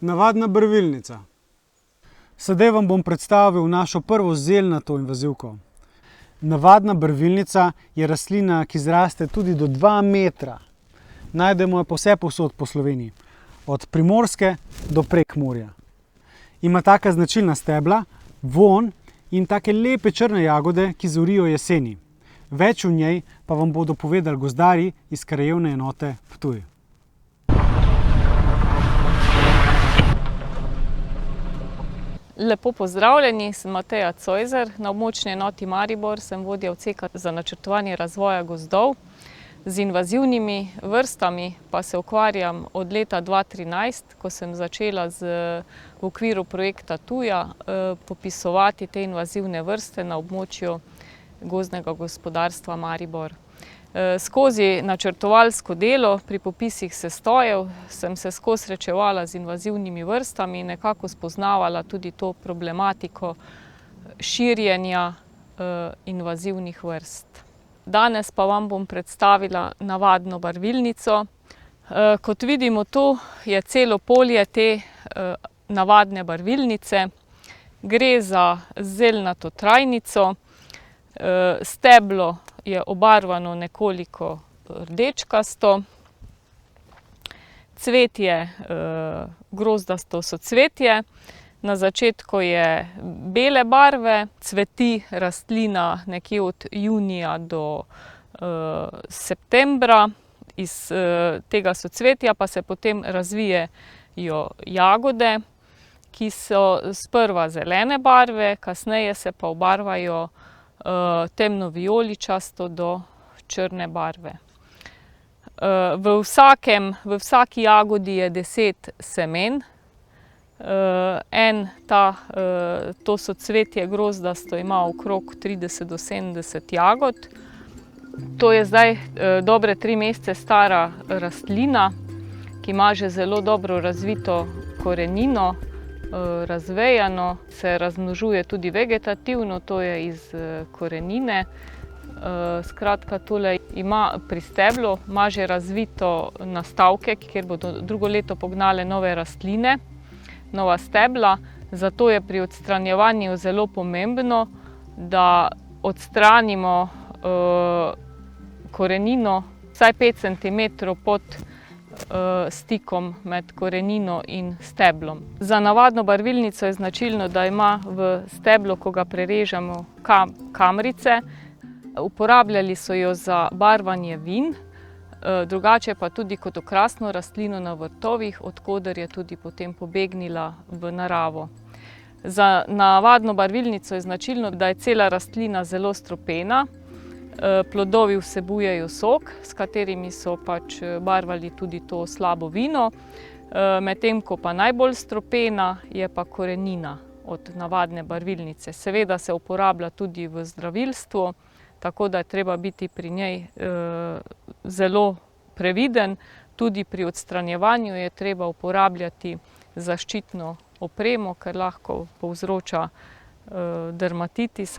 Navadna barvilnica. Sedaj vam bom predstavil našo prvo zelnato invazivko. Navadna barvilnica je rastlina, ki zraste tudi do 2 metra. Najdemo jo povsod po Sloveniji, od Primorske do Prekmurja. Ima taka značilna stebla, vonj in take lepe črne jagode, ki zorijo jeseni. Več o njej pa vam bodo povedali gozdarji iz Krajevne enote Ptuj. Lepo pozdravljeni, sem Mateja Zoiser. Na območni enoti Maribor sem vodja odseka za načrtovanje razvoja gozdov. Z invazivnimi vrstami pa se ukvarjam od leta 2013, ko sem začela v okviru projekta Tuja popisovati te invazivne vrste na območju gozdnega gospodarstva Maribor. Skozi načrtovalsko delo pri popisih sestojev sem se skozi srečevala z invazivnimi vrstami in nekako spoznavala tudi to problematiko širjenja invazivnih vrst. Danes pa vam bom predstavila navadno barvilnico. Kot vidimo, tu je celo polje te navadne barvilnice. Gre za zelnato trajnico. Steblo je obarvano nekoliko rdečkasto. Cvetje grozdasto socvetje. Na začetku je bele barve, cveti rastlina nekje od junija do septembra. Iz tega socvetja pa se potem razvijejo jagode, ki so sprva zelene barve, kasneje se pa obarvajo temno vijoličasto do črne barve. V vsaki jagodi je 10 semen. To socvetje grozdasto ima okrog 30 do 70 jagod. To je zdaj dobre 3 mesece stara rastlina, ki ima že zelo dobro razvito korenino, razvejano, se razmnožuje tudi vegetativno, to je iz korenine. Skratka, tole ima pri steblu, ima že razvito nastavke, kjer bodo drugo leto pognale nove rastline, nova stebla. Zato je pri odstranjevanju zelo pomembno, da odstranimo korenino vsaj 5 cm pod stikom med korenino in steblom. Za navadno barvilnico je značilno, da ima v steblu, ko ga prerežemo, kamrice. Uporabljali so jo za barvanje vin, drugače pa tudi kot okrasno rastlino na vrtovih, od koder je tudi potem pobegnila v naravo. Za navadno barvilnico je značilno, da je cela rastlina zelo strupena. Plodovi vsebujejo sok, s katerimi so pač barvali tudi to slabo vino. Medtem ko pa najbolj strupena je pa korenina od navadne barvilnice. Seveda se uporablja tudi v zdravilstvu, tako da je treba biti pri njej zelo previden. Tudi pri odstranjevanju je treba uporabljati zaščitno opremo, ker lahko povzroča dermatitis.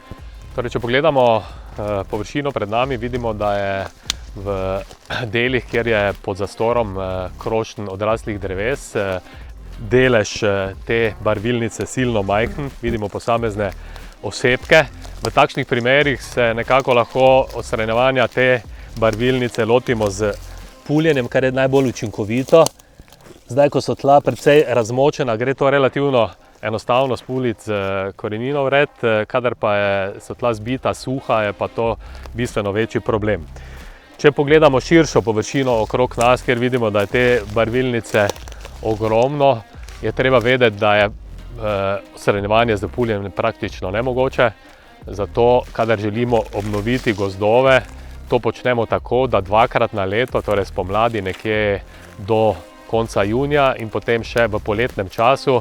Torej, če pogledamo površino pred nami, vidimo, da je v delih, kjer je pod zastorom krošnj odraslih dreves, delež te barvilnice silno majhen. Vidimo posamezne osebke. V takšnih primerih se nekako lahko odstranjevanja te barvilnice lotimo z puljenjem, kar je najbolj učinkovito. Zdaj, ko so tla precej razmočena, gre to relativno enostavno spuliti z korenino vred, kadar pa so tla zbita suha, je pa to bistveno večji problem. Če pogledamo širšo površino okrog nas, kjer vidimo, da je te barvilnice ogromno, je treba vedeti, da je odstranjevanje z puljenjem praktično nemogoče. Zato, kadar želimo obnoviti gozdove, to počnemo tako, da 2-krat na leto, torej spomladi nekje do konca junija in potem še v poletnem času,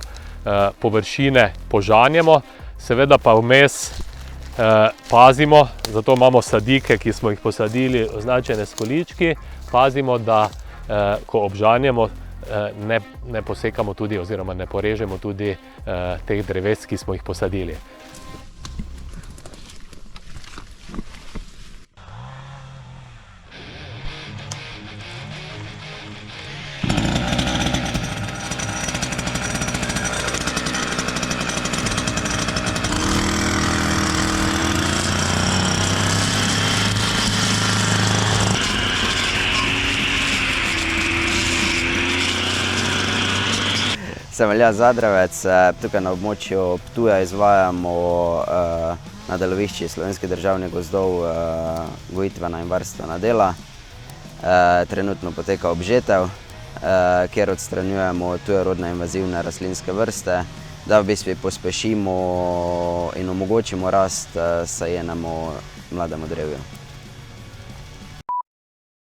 površine požanjemo, seveda pa vmes pazimo, zato imamo sadike, ki smo jih posadili, označene s količki, pazimo, da ko obžanjemo, ne posekamo tudi oziroma ne porežemo tudi teh dreves, ki smo jih posadili. Sem Aljaž Zadravec, tukaj na območju Ptuja izvajamo na delovišči Slovenskih državnih gozdov gojitvena in varstvena dela. Trenutno poteka obžetev, kjer odstranjujemo tujerodne invazivne rastlinske vrste, da v bistvu pospešimo in omogočimo rast sajenemu mlademu drevju.